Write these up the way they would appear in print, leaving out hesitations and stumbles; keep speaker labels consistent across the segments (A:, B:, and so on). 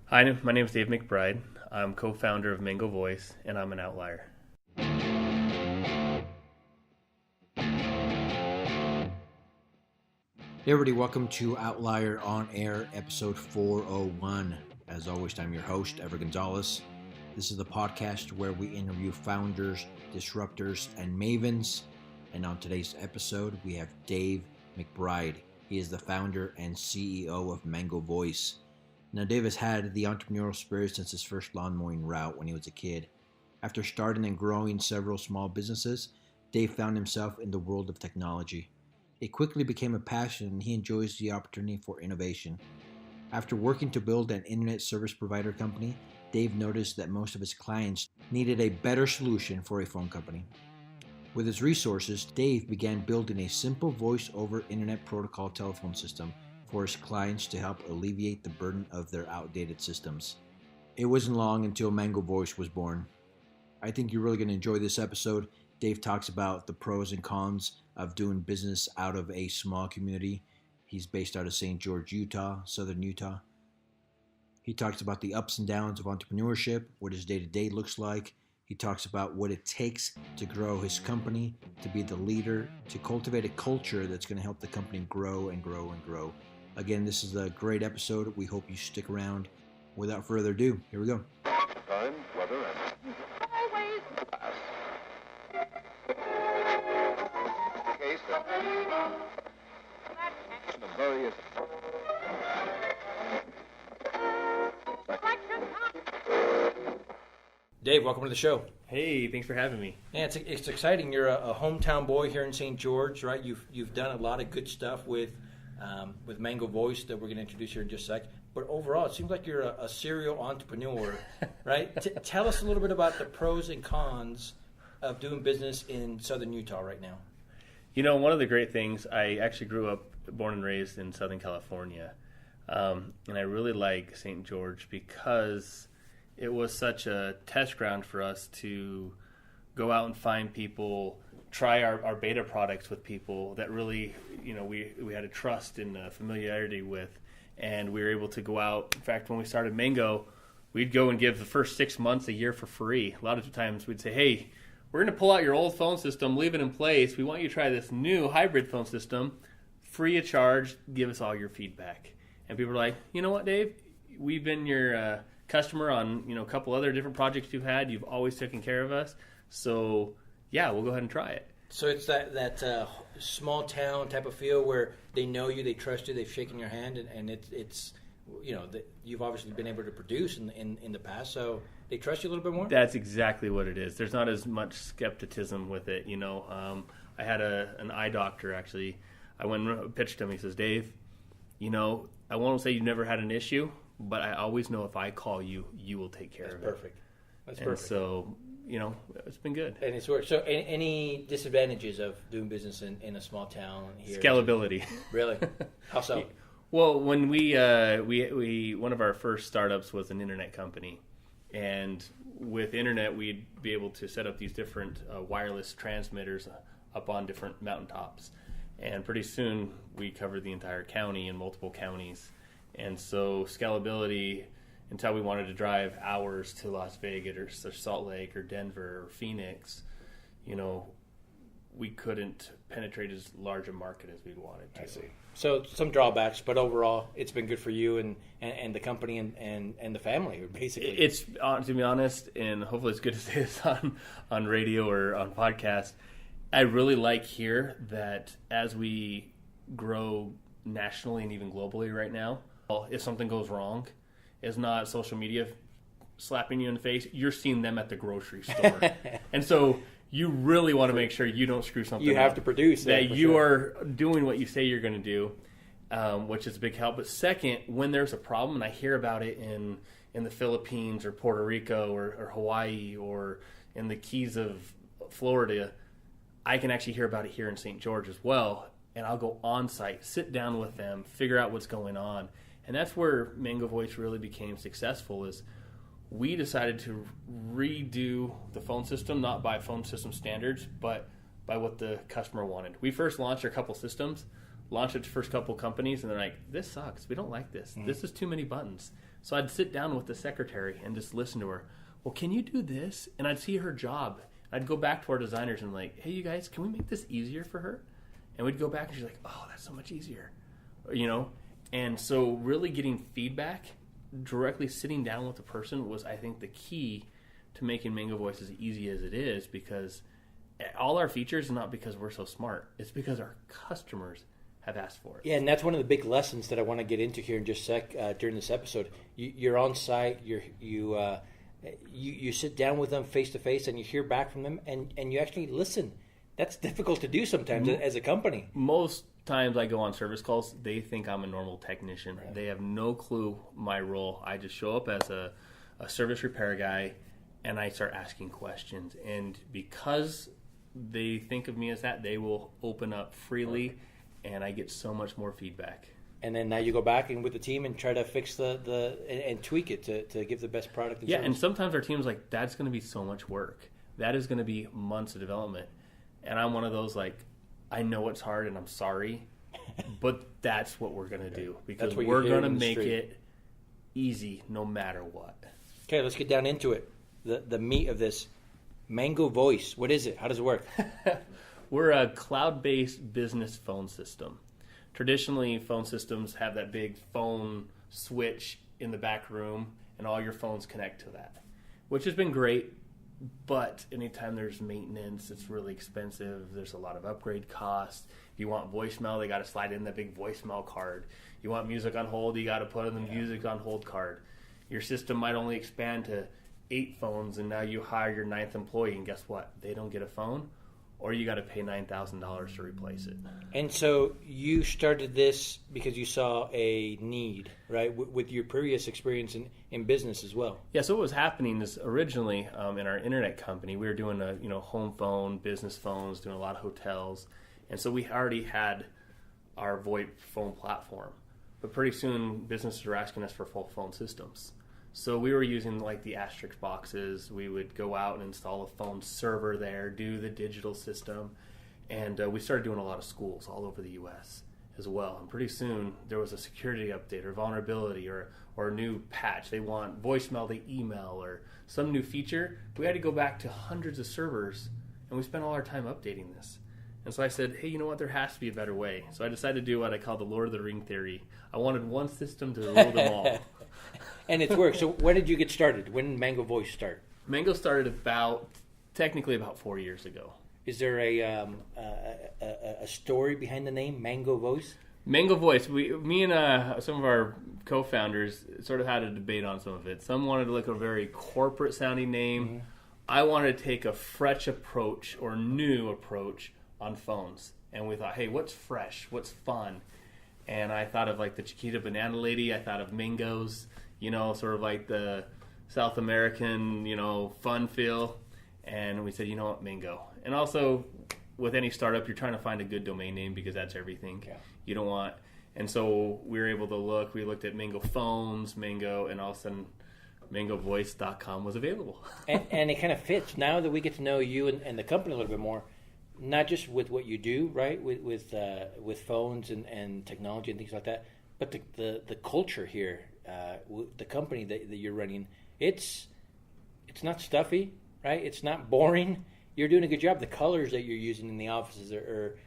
A: Hi, my name is Dave McBride. I'm co-founder of Mango Voice, and I'm an outlier.
B: Hey everybody, welcome to Outlier On Air, episode 401. As always, I'm your host, Ever Gonzalez. This is the podcast where we interview founders, disruptors, and mavens. And on today's episode, we have Dave McBride. He is the founder and CEO of Mango Voice. Now, Dave has had the entrepreneurial spirit since his first lawn mowing route when he was a kid. After starting and growing several small businesses, Dave found himself in the world of technology. It quickly became a passion and he enjoys the opportunity for innovation. After working to build an internet service provider company, Dave noticed that most of his clients needed a better solution for a phone company. With his resources, Dave began building a simple voice over internet protocol telephone system for his clients to help alleviate the burden of their outdated systems. It wasn't long until Mango Voice was born. I think you're really going to enjoy this episode. Dave talks about the pros and cons of doing business out of a small community. He's based out of St. George, Utah, southern Utah. He talks about the ups and downs of entrepreneurship, what his day-to-day looks like. He talks about what it takes to grow his company, to be the leader, to cultivate a culture that's going to help the company grow and grow and grow. Again, this is a great episode. We hope you stick around. Without further ado, here we go.
C: Time, weather, and always case the various
B: Dave, welcome to the show.
A: Hey, thanks for having me.
B: Yeah, it's exciting. You're a hometown boy here in St. George, right? You've done a lot of good stuff with Mango Voice that we're going to introduce here in just a sec. But overall, it seems like you're a serial entrepreneur, right? Tell us a little bit about the pros and cons of doing business in southern Utah right now.
A: You know, one of the great things, I actually grew up, born and raised in Southern California. And I really like St. George because it was such a test ground for us to go out and find people, try our beta products with people that really, you know, we had a trust and familiarity with, and we were able to go out. In fact, when we started Mango, we'd go and give the first 6 months a year for free. A lot of times we'd say, hey, we're going to pull out your old phone system, leave it in place. We want you to try this new hybrid phone system, free of charge, give us all your feedback. And people were like, you know what, Dave, we've been your customer on, you know, a couple other different projects you've had. You've always taken care of us. So, yeah, we'll go ahead and try it.
B: So it's that small town type of feel where they know you, they trust you, they've shaken your hand, and it's you know, you've obviously been able to produce in the past, so they trust you a little bit more?
A: That's exactly what it is. There's not as much skepticism with it, you know. I had an eye doctor, actually. I went and pitched him. He says, Dave, you know, I won't say you've never had an issue, but I always know if I call you, you will take care of it. That's perfect. So, you know, it's been good.
B: And it's worked. So any disadvantages of doing business in a small town here?
A: Scalability.
B: Really? How so?
A: Well, when we one of our first startups was an internet company. And with internet, we'd be able to set up these different wireless transmitters up on different mountaintops. And pretty soon, we covered the entire county and multiple counties. And so scalability, until we wanted to drive hours to Las Vegas or Salt Lake or Denver or Phoenix, you know, we couldn't penetrate as large a market as we wanted to.
B: I see. So some drawbacks, but overall, it's been good for you and the company and the family, basically.
A: It's, to be honest, and hopefully it's good to say this on radio or on podcast, I really like here that as we grow nationally and even globally right now, if something goes wrong, it's not social media slapping you in the face. You're seeing them at the grocery store. And so you really want to make sure you don't screw something up.
B: You have to produce
A: that you are doing what you say you're going to do, which is a big help. But second, when there's a problem, and I hear about it in the Philippines or Puerto Rico or Hawaii or in the Keys of Florida, I can actually hear about it here in St. George as well. And I'll go on site, sit down with them, figure out what's going on. And that's where Mango Voice really became successful, is we decided to redo the phone system, not by phone system standards, but by what the customer wanted. We first launched a couple systems, launched it to first couple companies, and they're like, this sucks. We don't like this. Mm-hmm. This is too many buttons. So I'd sit down with the secretary and just listen to her. Well, can you do this? And I'd see her job. I'd go back to our designers and like, hey, you guys, can we make this easier for her? And we'd go back and she's like, oh, that's so much easier, you know? And so really getting feedback, directly sitting down with the person was, I think, the key to making Mango Voice as easy as it is, because all our features are not because we're so smart. It's because our customers have asked for it.
B: Yeah, and that's one of the big lessons that I want to get into here in just a sec during this episode. You're on site, you sit down with them face to face, and you hear back from them, and you actually listen. That's difficult to do sometimes as a company.
A: Most times I go on service calls, they think I'm a normal technician. Right. They have no clue my role. I just show up as a service repair guy, and I start asking questions. And because they think of me as that, they will open up freely, and I get so much more feedback.
B: And then now you go back and with the team and try to fix and tweak it to give the best product and service.
A: And sometimes our team's like, that's going to be so much work. That is going to be months of development. And I'm one of those, like, I know it's hard and I'm sorry, but that's what we're going to do, because we're going to make it easy no matter what.
B: Okay, let's get down into it. The meat of this. Mango Voice, what is it? How does it work?
A: We're a cloud-based business phone system. Traditionally, phone systems have that big phone switch in the back room, and all your phones connect to that, which has been great. But anytime there's maintenance, it's really expensive. There's a lot of upgrade costs. If you want voicemail, they got to slide in that big voicemail card. You want music on hold, you got to put in the music on hold card. Your system might only expand to 8 phones, and now you hire your 9th employee, and guess what? They don't get a phone, or you got to pay $9,000 to replace it.
B: And so you started this because you saw a need, right, with your previous experience in business as well.
A: Yeah, so what was happening is originally in our internet company, we were doing home phone, business phones, doing a lot of hotels. And so we already had our VoIP phone platform. But pretty soon, businesses were asking us for full phone systems. So we were using like the asterisk boxes. We would go out and install a phone server there, do the digital system, and we started doing a lot of schools all over the U.S. as well. And pretty soon there was a security update or vulnerability or a new patch. They want voicemail to email or some new feature. We had to go back to hundreds of servers, and we spent all our time updating this. And so I said, hey, you know what? There has to be a better way. So I decided to do what I call the Lord of the Ring theory. I wanted one system to rule them all.
B: And it's worked. So when did you get started? When did Mango Voice start?
A: Mango started technically about 4 years ago.
B: Is there a story behind the name Mango Voice?
A: Mango Voice. Me and some of our co-founders sort of had a debate on some of it. Some wanted to look at a very corporate-sounding name. Mm-hmm. I wanted to take a fresh approach or new approach on phones. And we thought, hey, what's fresh? What's fun? And I thought of like the Chiquita Banana Lady. I thought of Mangoes. Sort of like the South American, fun feel. And we said, you know what, Mango. And also, with any startup, you're trying to find a good domain name because that's everything. Yeah. You don't want. And so we were able to look. We looked at Mango Phones, Mango, and all of a sudden, mangovoice.com was available.
B: and it kind of fits. Now that we get to know you and the company a little bit more, not just with what you do, right, with phones and technology and things like that, but the culture here. The company that you're running, it's not stuffy, right? It's not boring. You're doing a good job. The colors that you're using in the offices are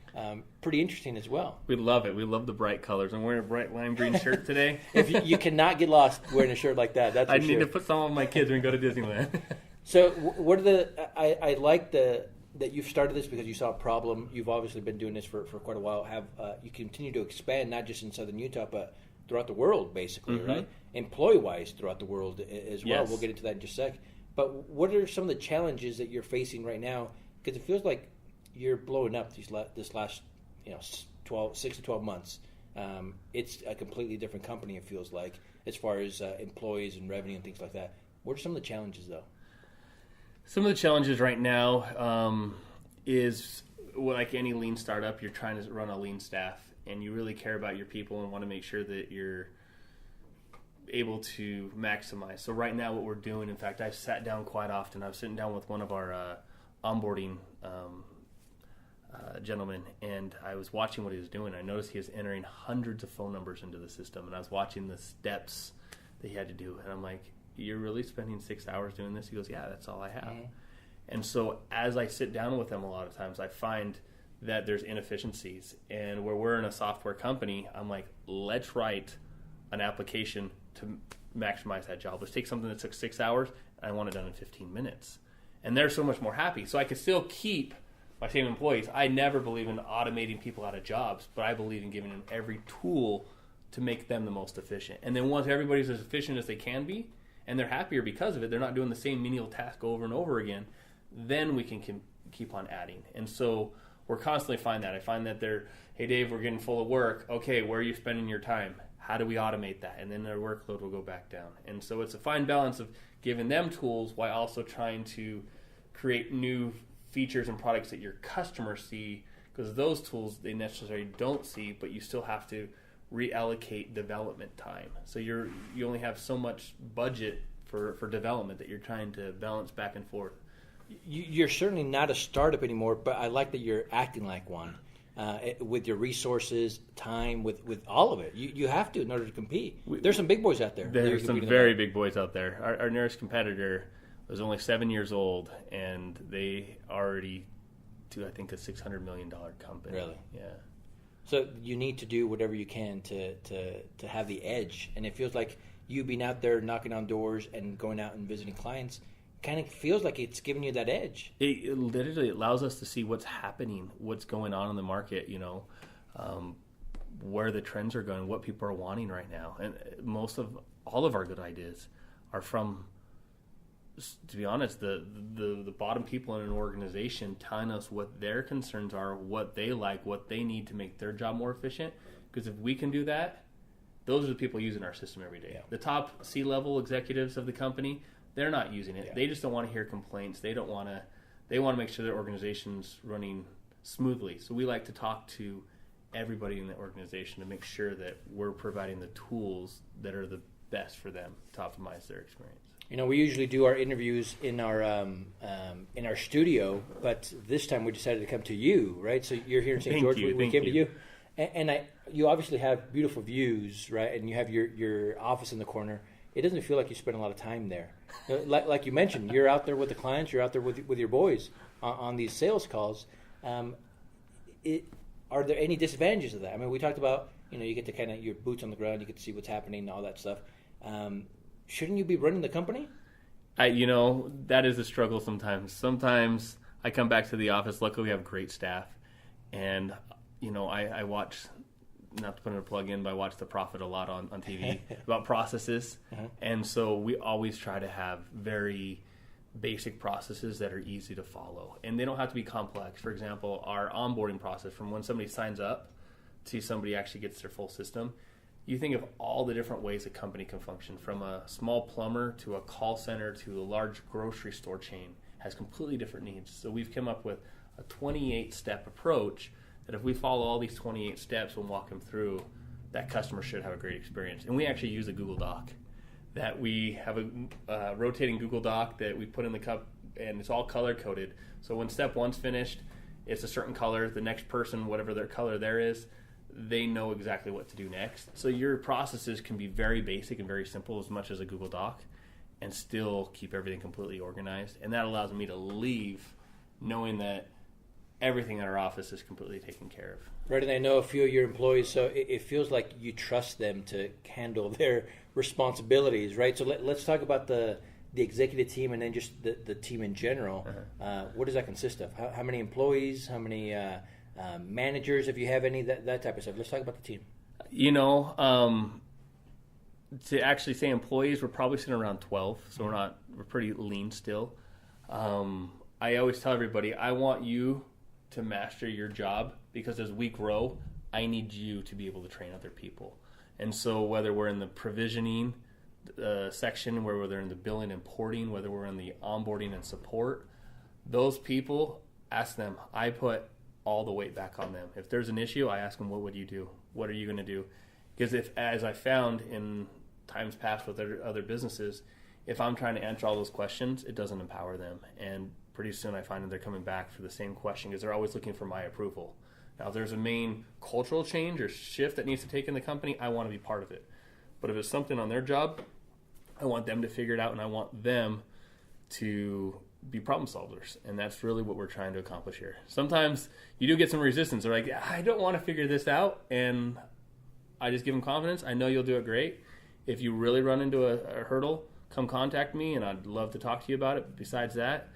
B: pretty interesting as well.
A: We love it. We love the bright colors. I'm wearing a bright lime green shirt today.
B: If you cannot get lost wearing a shirt like that. That's
A: I need to put some on my kids when we go to Disneyland.
B: So what are I like that you've started this because you saw a problem. You've obviously been doing this for quite a while. You continue to expand, not just in Southern Utah, but throughout the world, basically, mm-hmm. right? Employee-wise throughout the world as well. Yes. We'll get into that in just a sec. But what are some of the challenges that you're facing right now? Because it feels like you're blowing up this last 6 to 12 months. It's a completely different company, it feels like, as far as employees and revenue and things like that. What are some of the challenges, though?
A: Some of the challenges right now is, like any lean startup, you're trying to run a lean staff. And you really care about your people and want to make sure that you're able to maximize. So right now what we're doing, in fact, I've sat down quite often. I was sitting down with one of our onboarding gentlemen, and I was watching what he was doing. I noticed he was entering hundreds of phone numbers into the system, and I was watching the steps that he had to do. And I'm like, you're really spending 6 hours doing this? He goes, yeah, that's all I have. Mm-hmm. And so as I sit down with them a lot of times, I find that there's inefficiencies. And where we're in a software company, I'm like, let's write an application to maximize that job. Let's take something that took 6 hours, and I want it done in 15 minutes. And they're so much more happy. So I could still keep my same employees. I never believe in automating people out of jobs, but I believe in giving them every tool to make them the most efficient. And then once everybody's as efficient as they can be, and they're happier because of it, they're not doing the same menial task over and over again, then we can keep on adding. And so we're constantly find that. I find that they're, hey, Dave, we're getting full of work. Okay, where are you spending your time? How do we automate that? And then their workload will go back down. And so it's a fine balance of giving them tools while also trying to create new features and products that your customers see, because those tools they necessarily don't see, but you still have to reallocate development time. So you only have so much budget for development that you're trying to balance back and forth.
B: You're certainly not a startup anymore, but I like that you're acting like one. With your resources, time, with all of it. You have to in order to compete. There's some big boys out there.
A: There's some very big boys out there. Our nearest competitor was only 7 years old, and they already do, I think, a $600 million company.
B: Really?
A: Yeah.
B: So you need to do whatever you can to have the edge. And it feels like you being out there knocking on doors and going out and visiting clients kind of feels like it's giving you that edge.
A: It literally allows us to see what's happening, what's going on in the market, where the trends are going, what people are wanting right now. And all of our good ideas are from, to be honest, the bottom people in an organization telling us what their concerns are, what they like, what they need to make their job more efficient. Because if we can do that, those are the people using our system every day. Yeah. The top C-level executives of the company, they're not using it. Yeah. They just don't want to hear complaints. They want to make sure their organization's running smoothly. So we like to talk to everybody in the organization to make sure that we're providing the tools that are the best for them to optimize their experience.
B: We usually do our interviews in our studio, but this time we decided to come to you, right? So you're here in St. George. We came to you, and you obviously have beautiful views, right? And you have your office in the corner. It doesn't feel like you spend a lot of time there. Like you mentioned, you're out there with the clients. You're out there with your boys on these sales calls. Are there any disadvantages of that? I mean, we talked about you get to kind of your boots on the ground. You get to see what's happening and all that stuff. Shouldn't you be running the company?
A: That is a struggle sometimes. Sometimes I come back to the office. Luckily, we have great staff. And, I watch, not to put in a plug in, but I watch The Prophet a lot on TV about processes. Uh-huh. And so we always try to have very basic processes that are easy to follow. And they don't have to be complex. For example, our onboarding process from when somebody signs up to somebody actually gets their full system. You think of all the different ways a company can function, from a small plumber to a call center to a large grocery store chain, has completely different needs. So we've come up with a 28-step approach that if we follow all these 28 steps and walk them through, that customer should have a great experience. And we actually use a Google Doc. That we have a rotating Google Doc that we put in the cup, and it's all color-coded. So when step one's finished, it's a certain color. The next person, whatever their color there is, they know exactly what to do next. So your processes can be very basic and very simple as much as a Google Doc and still keep everything completely organized. And that allows me to leave knowing that everything in our office is completely taken care of.
B: Right, and I know a few of your employees, so it feels like you trust them to handle their responsibilities, right? So let's talk about the executive team and then just the team in general. Uh-huh. What does that consist of? How many employees? How many managers, if you have any, that type of stuff? Let's talk about the team.
A: To actually say employees, we're probably sitting around 12, so we're pretty lean still. I always tell everybody, I want you to master your job, because as we grow, I need you to be able to train other people. And so whether we're in the provisioning section, whether we're in the billing and porting, whether we're in the onboarding and support, those people, ask them. I put all the weight back on them. If there's an issue, I ask them, what would you do? What are you going to do? Because as I found in times past with other businesses, if I'm trying to answer all those questions, it doesn't empower them. And pretty soon I find that they're coming back for the same question because they're always looking for my approval. Now, if there's a main cultural change or shift that needs to take in the company, I want to be part of it. But if it's something on their job, I want them to figure it out, and I want them to be problem solvers. And that's really what we're trying to accomplish here. Sometimes you do get some resistance. They're like, I don't want to figure this out. And I just give them confidence. I know you'll do it great. If you really run into a hurdle, come contact me, and I'd love to talk to you about it. Besides that,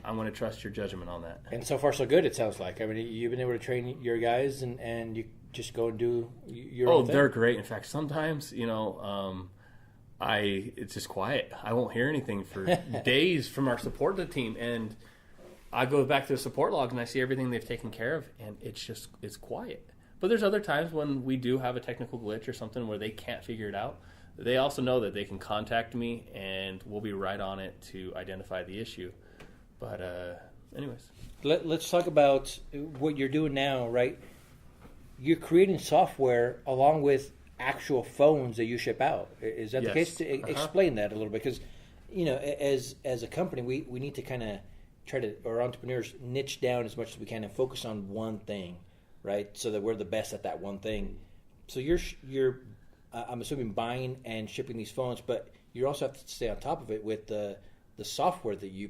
A: I'm going to trust your judgment on that.
B: And so far, so good, it sounds like. I mean, you've been able to train your guys, and you just go and do your own thing.
A: Oh, they're great. In fact, sometimes, it's just quiet. I won't hear anything for days from our support team, and I go back to the support logs and I see everything they've taken care of, and it's quiet. But there's other times when we do have a technical glitch or something where they can't figure it out. They also know that they can contact me, and we'll be right on it to identify the issue. But anyways.
B: Let's talk about what you're doing now, right? You're creating software along with actual phones that you ship out. Is that the case? Explain that a little bit, because as a company, we need to kind of try to, or entrepreneurs, niche down as much as we can and focus on one thing, right? So that we're the best at that one thing. So you're I'm assuming buying and shipping these phones, but you also have to stay on top of it with the software that you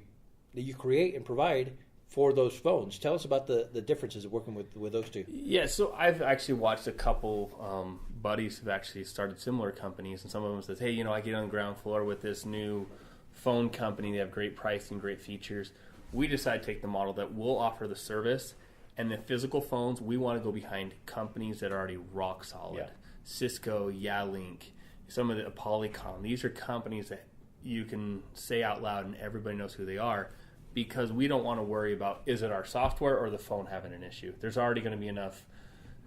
B: create and provide for those phones. Tell us about the differences of working with those two.
A: Yeah, so I've actually watched a couple buddies who've actually started similar companies, and some of them says, hey, I get on the ground floor with this new phone company. They have great pricing, great features. We decided to take the model that we'll offer the service, and the physical phones, we want to go behind companies that are already rock solid. Yeah. Cisco, Link, some of the Polycom. These are companies that you can say out loud and everybody knows who they are, because we don't want to worry about, is it our software or the phone having an issue? There's already going to be enough.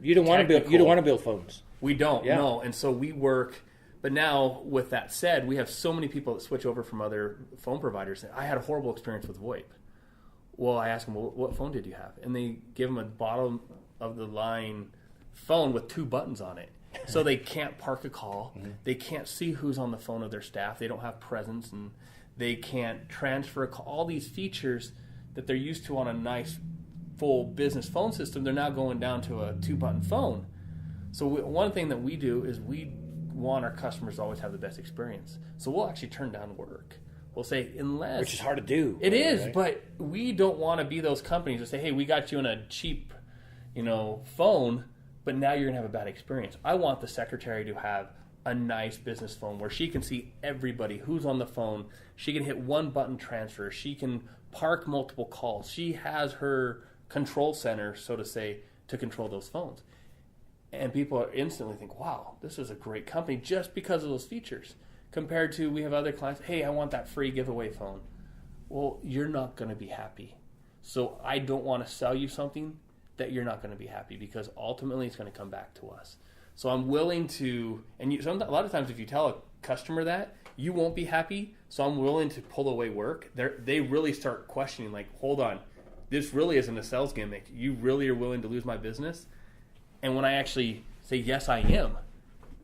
B: You don't want to build phones.
A: We don't. Yeah. No. And so we work. But now, with that said, we have so many people that switch over from other phone providers. I had a horrible experience with VoIP. Well, I asked them, well, what phone did you have? And they give them a bottom of the line phone with 2 buttons on it. So they can't park a call. Mm-hmm. They can't see who's on the phone of their staff. They don't have presence, and they can't transfer a call. All these features that they're used to on a nice, full business phone system, they're now going down to a 2-button phone. So one thing that we do is we want our customers to always have the best experience. So we'll actually turn down work. We'll say, unless...
B: Which is hard to do.
A: It is, right? But we don't want to be those companies that say, hey, we got you in a cheap, phone, but now you're going to have a bad experience. I want the secretary to have a nice business phone where she can see everybody who's on the phone. She can hit 1-button transfer. She can park multiple calls. She has her control center, so to say, to control those phones. And people instantly think, wow, this is a great company just because of those features. Compared to, we have other clients, hey, I want that free giveaway phone. Well, you're not going to be happy. So I don't want to sell you something that you're not going to be happy, because ultimately it's going to come back to us. So I'm willing to, and a lot of times if you tell a customer that, you won't be happy, so I'm willing to pull away work. They really start questioning, like, hold on, this really isn't a sales gimmick. You really are willing to lose my business? And when I actually say, yes, I am,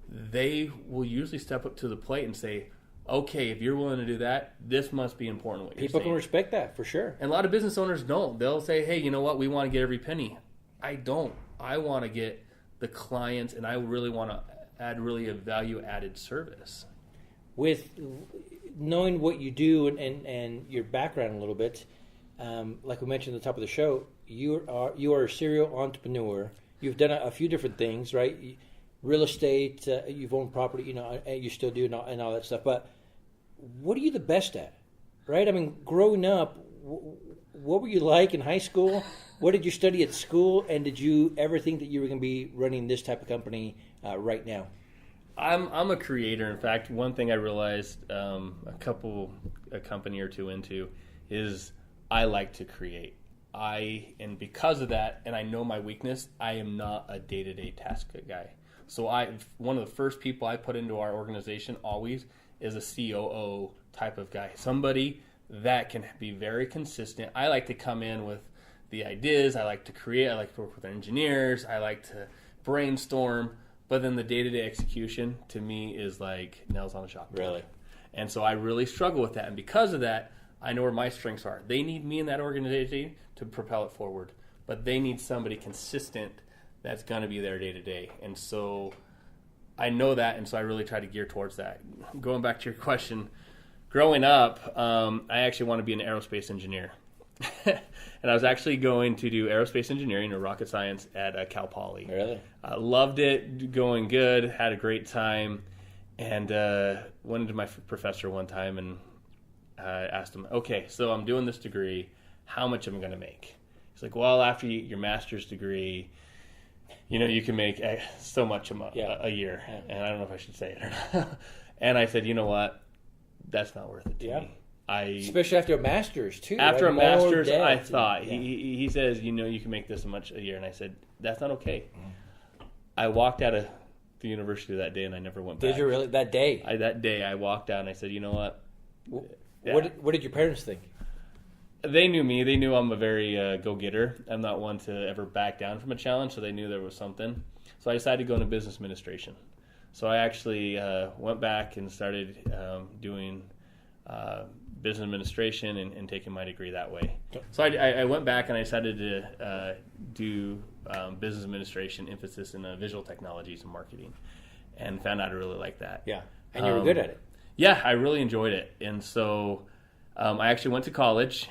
A: they will usually step up to the plate and say, okay, if you're willing to do that, this must be important what you're saying.
B: People can respect that, for sure.
A: And a lot of business owners don't. They'll say, hey, you know what, we want to get every penny. I don't. I want to get the clients, and I really want to add really a value-added service.
B: With knowing what you do and your background a little bit, like we mentioned at the top of the show, you are a serial entrepreneur. You've done a few different things, right? Real estate, you've owned property, you still do, and all that stuff. But what are you the best at, right? I mean, growing up, what were you like in high school? What did you study at school? And did you ever think that you were going to be running this type of company right now?
A: I'm a creator. In fact, one thing I realized a company or two into is I like to create. And because of that, and I know my weakness, I am not a day-to-day task guy. So one of the first people I put into our organization always is a COO type of guy. Somebody that can be very consistent. I like to come in with the ideas. I like to create. I like to work with engineers. I like to brainstorm. But then the day-to-day execution, to me, is like nails on a chalkboard.
B: Really?
A: And so I really struggle with that. And because of that, I know where my strengths are. They need me in that organization to propel it forward. But they need somebody consistent that's going to be there day to day. And so I know that, and so I really try to gear towards that. Going back to your question, growing up, I actually want to be an aerospace engineer. And I was actually going to do aerospace engineering or rocket science at Cal Poly.
B: Really?
A: Loved it, going good, had a great time, and went into my professor one time and asked him, okay, so I'm doing this degree, how much am I going to make? He's like, well, after your master's degree, you can make so much a year. Yeah. And I don't know if I should say it or not. And I said, you know what? That's not worth it to me.
B: Especially after a master's, too.
A: After a master's, I thought. Yeah. He says, you can make this much a year. And I said, that's not okay. I walked out of the university that day, and I never went back.
B: Did you really? That day?
A: That day, I walked out, and I said, you know what?
B: Yeah. What did your parents think?
A: They knew me. They knew I'm a very go-getter. I'm not one to ever back down from a challenge, so they knew there was something. So I decided to go into business administration. So I actually went back and started doing business administration and taking my degree that way. So I went back and I decided to do business administration, emphasis in visual technologies and marketing, and found out I really liked that.
B: Yeah, and you were good at it.
A: Yeah, I really enjoyed it. And so I actually went to college,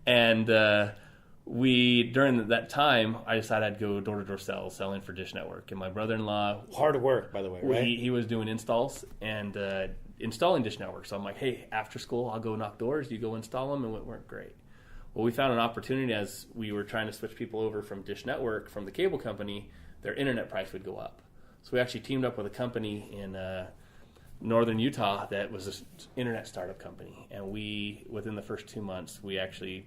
A: and during that time, I decided I'd go door-to-door sales, selling for Dish Network. And my brother-in-law...
B: Hard work, by the way, right?
A: He was doing installs and installing Dish Network. So I'm like, hey, after school, I'll go knock doors. You go install them, and it went great. Well, we found an opportunity as we were trying to switch people over from Dish Network, from the cable company, their internet price would go up. So we actually teamed up with a company in northern Utah that was an internet startup company. And within the first 2 months, we actually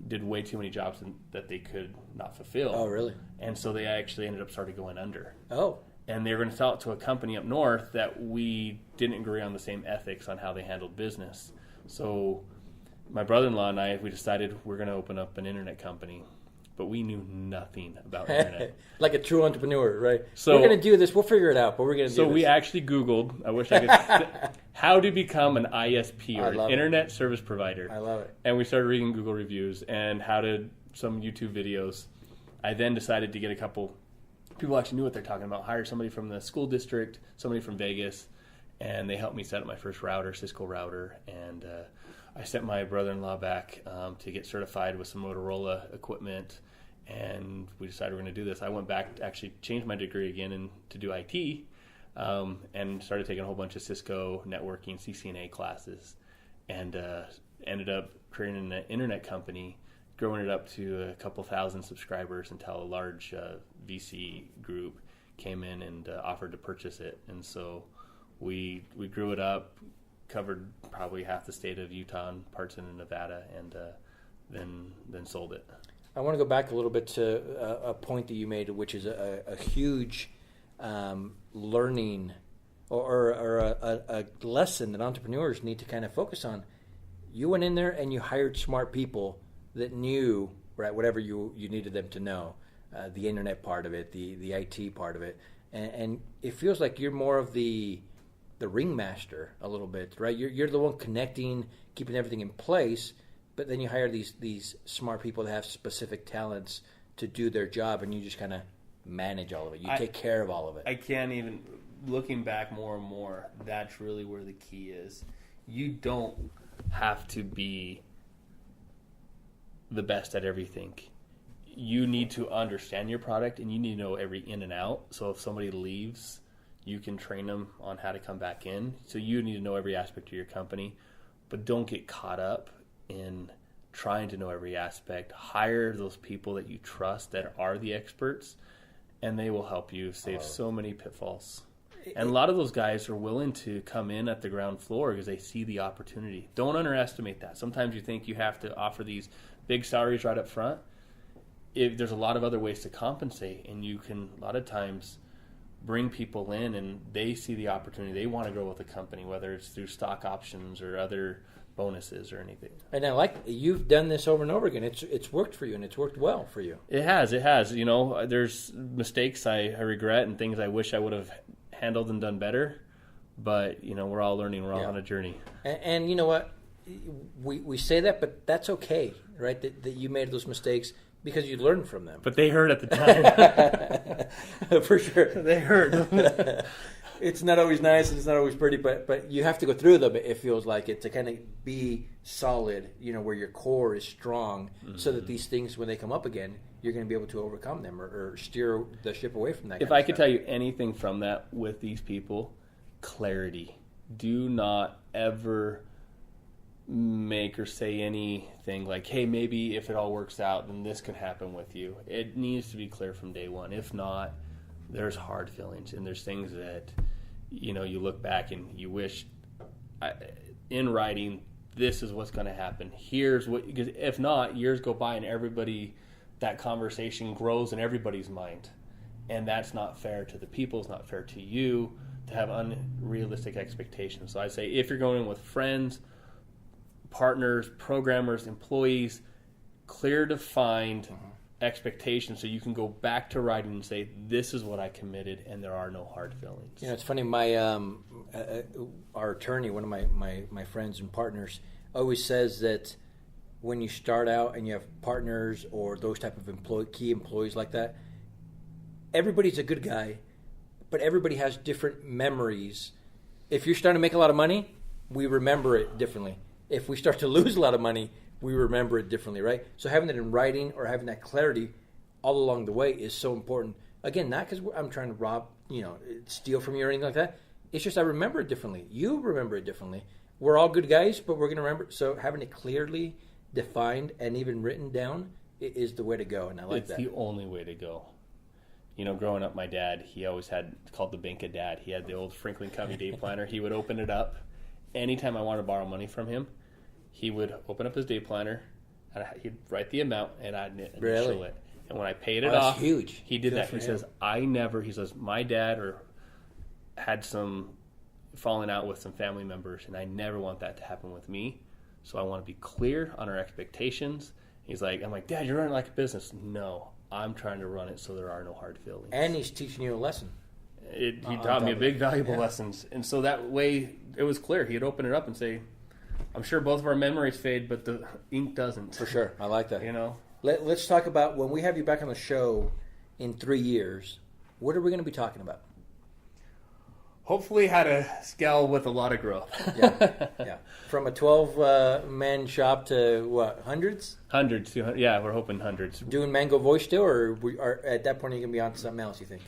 A: did way too many jobs that they could not fulfill.
B: Oh, really?
A: And so they actually ended up starting going under.
B: Oh.
A: And they were going to sell it to a company up north that we didn't agree on the same ethics on how they handled business. So my brother-in-law and I, we decided we're going to open up an internet company. But we knew nothing about internet.
B: Like a true entrepreneur, right?
A: So
B: we're going to do this. We'll figure it out, but we're going to do this.
A: So we actually Googled, I wish I could, how to become an ISP or an internet service provider.
B: I love it.
A: And we started reading Google reviews and some YouTube videos. I then decided to get a couple people who actually knew what they're talking about, hired somebody from the school district, somebody from Vegas, and they helped me set up my first router, Cisco router, and I sent my brother-in-law back to get certified with some Motorola equipment, and we decided we're going to do this. I went back to actually change my degree again to do IT, and started taking a whole bunch of Cisco networking, CCNA classes, and ended up creating an internet company, growing it up to a couple thousand subscribers until a large VC group came in and offered to purchase it. And so we grew it up, covered probably half the state of Utah and parts into Nevada, and then sold it.
B: I want to go back a little bit to a point that you made, which is a huge learning or a lesson that entrepreneurs need to kind of focus on. You went in there and you hired smart people that knew, right, whatever you needed them to know, the internet part of it, the IT part of it, and it feels like you're more of the ringmaster a little bit, right? You're the one connecting, keeping everything in place, but then you hire these smart people that have specific talents to do their job, and you just kind of manage all of it. You take care of all of it.
A: I can't even, looking back more and more, that's really where the key is. You don't have to be the best at everything. You need to understand your product, and you need to know every in and out. So if somebody leaves, you can train them on how to come back in. So you need to know every aspect of your company, but don't get caught up in trying to know every aspect. Hire those people that you trust that are the experts, and they will help you save so many pitfalls. And a lot of those guys are willing to come in at the ground floor because they see the opportunity. Don't underestimate that. Sometimes you think you have to offer these big salaries right up front. There's a lot of other ways to compensate, and you can a lot of times bring people in and they see the opportunity. They want to grow with the company, whether it's through stock options or other bonuses or anything.
B: And I like you've done this over and over again. It's worked for you, and it's worked well for you.
A: It has. There's mistakes I regret and things I wish I would have handled and done better, but we're all learning. We're all on a journey.
B: And you know what? We say that, but that's okay, right? That you made those mistakes, Because you learn from them.
A: But they hurt at the
B: time. For sure.
A: They hurt.
B: It's not always nice and it's not always pretty, but you have to go through them, it feels like it, to kind of be solid, where your core is strong, so that these things, when they come up again, you're going to be able to overcome them or steer the ship away from that.
A: If I could tell you anything from that with these people, clarity. Do not ever make or say anything like, hey, maybe if it all works out, then this could happen with you. It needs to be clear from day one. If not, there's hard feelings, and there's things that, you look back and you wish in writing, this is what's going to happen. Here's what, because if not, years go by and that conversation grows in everybody's mind. And that's not fair to the people. It's not fair to you to have unrealistic expectations. So I say, if you're going in with friends, partners, programmers, employees, clear, defined expectations, so you can go back to writing and say, this is what I committed, and there are no hard feelings.
B: It's funny, my our attorney, one of my friends and partners, always says that when you start out and you have partners or those type of key employees like that, everybody's a good guy, but everybody has different memories. If you're starting to make a lot of money, we remember it differently. If we start to lose a lot of money, we remember it differently, right? So having it in writing or having that clarity all along the way is so important. Again, not because I'm trying to rob, steal from you or anything like that. It's just I remember it differently. You remember it differently. We're all good guys, but we're going to remember. So having it clearly defined and even written down is the way to go, and I like that.
A: It's the only way to go. Growing up, my dad, he always had, it's called the Bank of Dad. He had the old Franklin Covey day planner. He would open it up. Anytime I wanted to borrow money from him, he would open up his day planner, and he'd write the amount, and I'd initial it. And when I paid it off,
B: huge.
A: He did that. He says, he says, my dad had some falling out with some family members, and I never want that to happen with me. So I want to be clear on our expectations. I'm like, Dad, you're running like a business. No, I'm trying to run it so there are no hard feelings.
B: And he's teaching you a lesson.
A: He taught me valuable lessons. And so that way it was clear. He'd open it up and say, I'm sure both of our memories fade, but the ink doesn't.
B: For sure. I like that. Let's talk about when we have you back on the show in 3 years, what are we going to be talking about?
A: Hopefully how to scale with a lot of growth.
B: Yeah. From a 12-man shop to what, hundreds?
A: Hundreds. Yeah, we're hoping hundreds.
B: Doing Mango Voice still, or are at that point are you going to be on to something else, you think?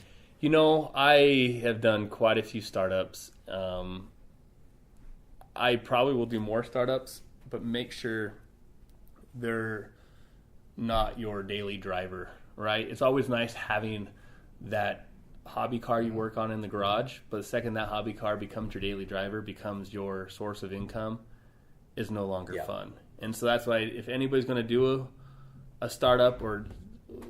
A: I have done quite a few startups. I probably will do more startups, but make sure they're not your daily driver, right? It's always nice having that hobby car you work on in the garage, but the second that hobby car becomes your daily driver, becomes your source of income, is no longer fun. And so that's why if anybody's going to do a startup, or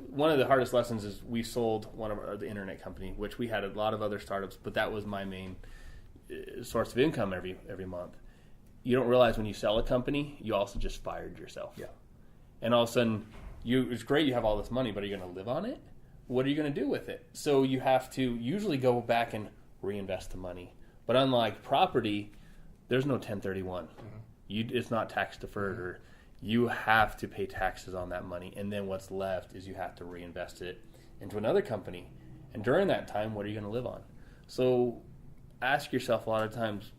A: one of the hardest lessons is we sold the internet company, which we had a lot of other startups, but that was my main source of income every month. You don't realize when you sell a company, you also just fired yourself.
B: Yeah.
A: And all of a sudden, it's great you have all this money, but are you going to live on it? What are you going to do with it? So you have to usually go back and reinvest the money. But unlike property, there's no 1031. It's not tax deferred, or you have to pay taxes on that money. And then what's left is you have to reinvest it into another company. And during that time, what are you going to live on? So ask yourself a lot of times,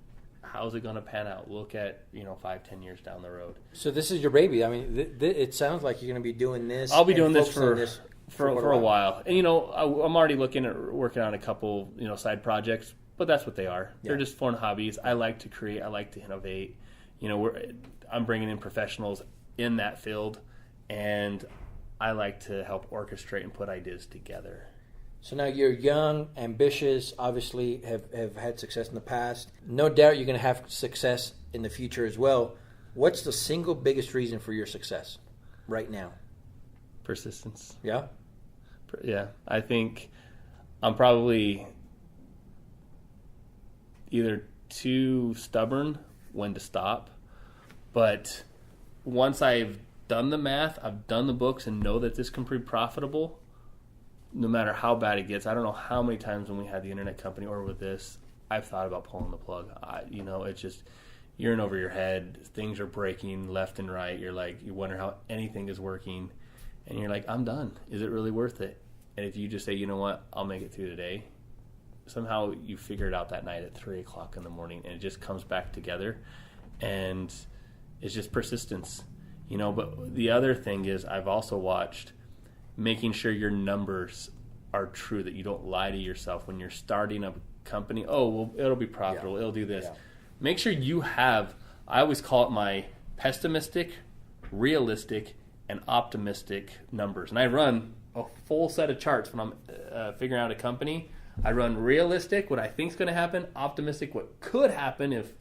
A: how's it going to pan out? Look at 5-10 years down the road.
B: So this is your baby. I mean, it sounds like you're going to be doing this.
A: I'll be doing this for a while. And I'm already working on a couple side projects, but that's what they are. Yeah. They're just fun hobbies. I like to create. I like to innovate. I'm bringing in professionals in that field, and I like to help orchestrate and put ideas together.
B: So now you're young, ambitious, obviously have had success in the past. No doubt you're going to have success in the future as well. What's the single biggest reason for your success right now?
A: Persistence.
B: Yeah?
A: Yeah. I think I'm probably either too stubborn when to stop, but once I've done the math, I've done the books and know that this can be profitable, no matter how bad it gets. I don't know how many times when we had the internet company or with this, I've thought about pulling the plug. It's just, you're in over your head. Things are breaking left and right. You're like, you wonder how anything is working. and you're like, I'm done. Is it really worth it? And if you just say, you know what, I'll make it through today, somehow you figure it out that night at 3 o'clock in the morning, and it just comes back together, and it's just persistence, But the other thing is, I've also watched making sure your numbers are true, that you don't lie to yourself when you're starting a company. Oh, well, it'll be profitable. It'll do this. Yeah. Make sure you have, I always call it my pessimistic, realistic, and optimistic numbers. And I run a full set of charts when I'm figuring out a company. I run realistic, what I think is going to happen, optimistic, what could happen if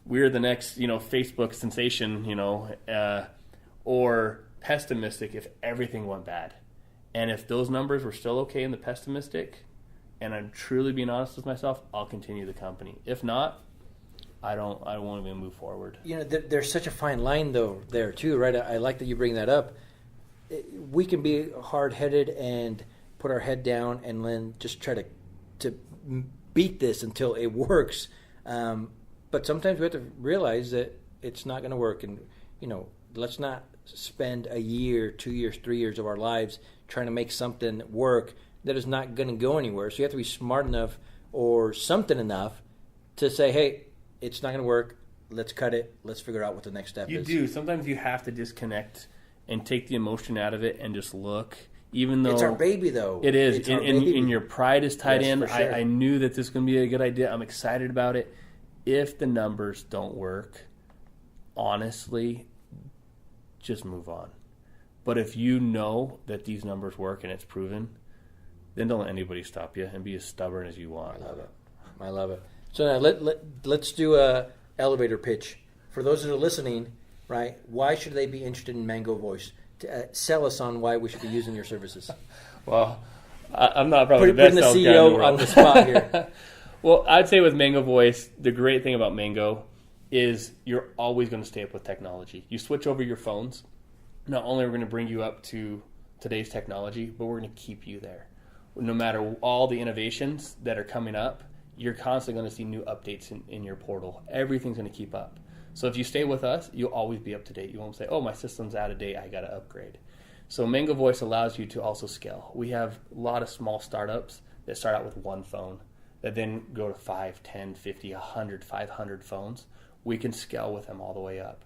A: we're the next, Facebook sensation, or pessimistic if everything went bad. And if those numbers were still okay in the pessimistic, and I'm truly being honest with myself, I'll continue the company. If not, I won't even move forward.
B: There's such a fine line, though, there, too, right? I like that you bring that up. We can be hard-headed and put our head down and then just try to beat this until it works. But sometimes we have to realize that it's not going to work. And, let's not spend a year, 2 years, 3 years of our lives trying to make something work that is not going to go anywhere. So you have to be smart enough or something enough to say, hey, it's not going to work. Let's cut it. Let's figure out what the next step is.
A: You do. Sometimes you have to disconnect and take the emotion out of it and just look. Even though
B: it's our baby, though.
A: It is. And your pride is tied in.
B: Sure.
A: I knew that this was going to be a good idea. I'm excited about it. If the numbers don't work, honestly, just move on. But if you know that these numbers work and it's proven, then don't let anybody stop you, and be as stubborn as you want.
B: I love it. So now let's do a elevator pitch. For those that are listening, right, why should they be interested in Mango Voice? Sell us on why we should be using your services.
A: Well, I'm not probably the best
B: sales guy in the
A: CEO
B: world. On the spot here.
A: Well, I'd say with Mango Voice, the great thing about Mango is you're always going to stay up with technology. You switch over your phones. Not only are we going to bring you up to today's technology, but we're going to keep you there. No matter all the innovations that are coming up, you're constantly going to see new updates in your portal. Everything's going to keep up. So if you stay with us, you'll always be up to date. You won't say, oh, my system's out of date, I got to upgrade. So Mango Voice allows you to also scale. We have a lot of small startups that start out with one phone, that then go to 5, 10, 50, 100, 500 phones. We can scale with them all the way up.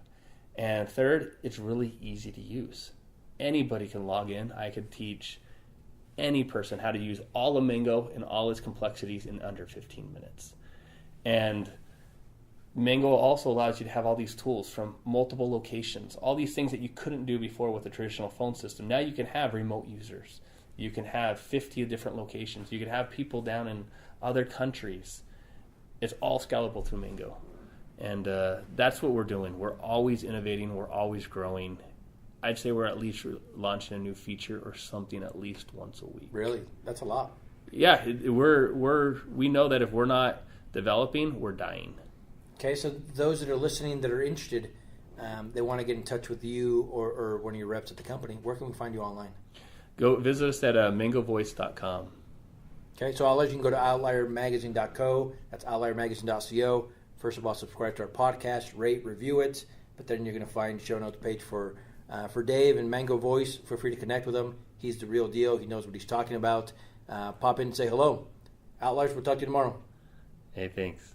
A: And third, it's really easy to use. Anybody can log in. I could teach any person how to use all of Mango and all its complexities in under 15 minutes. And Mango also allows you to have all these tools from multiple locations, all these things that you couldn't do before with a traditional phone system. Now you can have remote users. You can have 50 different locations. You can have people down in other countries. It's all scalable through Mango. And that's what we're doing. We're always innovating. We're always growing. I'd say we're at least launching a new feature or something at least once a week.
B: Really? That's a lot.
A: Yeah, we know that if we're not developing, we're dying.
B: Okay, so those that are listening that are interested, they want to get in touch with you or one of your reps at the company, where can we find you online?
A: Go visit us at mangovoice.com.
B: Okay, so you can go to outliermagazine.co. That's outliermagazine.co. First of all, subscribe to our podcast, rate, review it. But then you're going to find show notes page for Dave and Mango Voice. Feel free to connect with him. He's the real deal. He knows what he's talking about. Pop in and say hello. Outliers, we'll talk to you tomorrow.
A: Hey, thanks.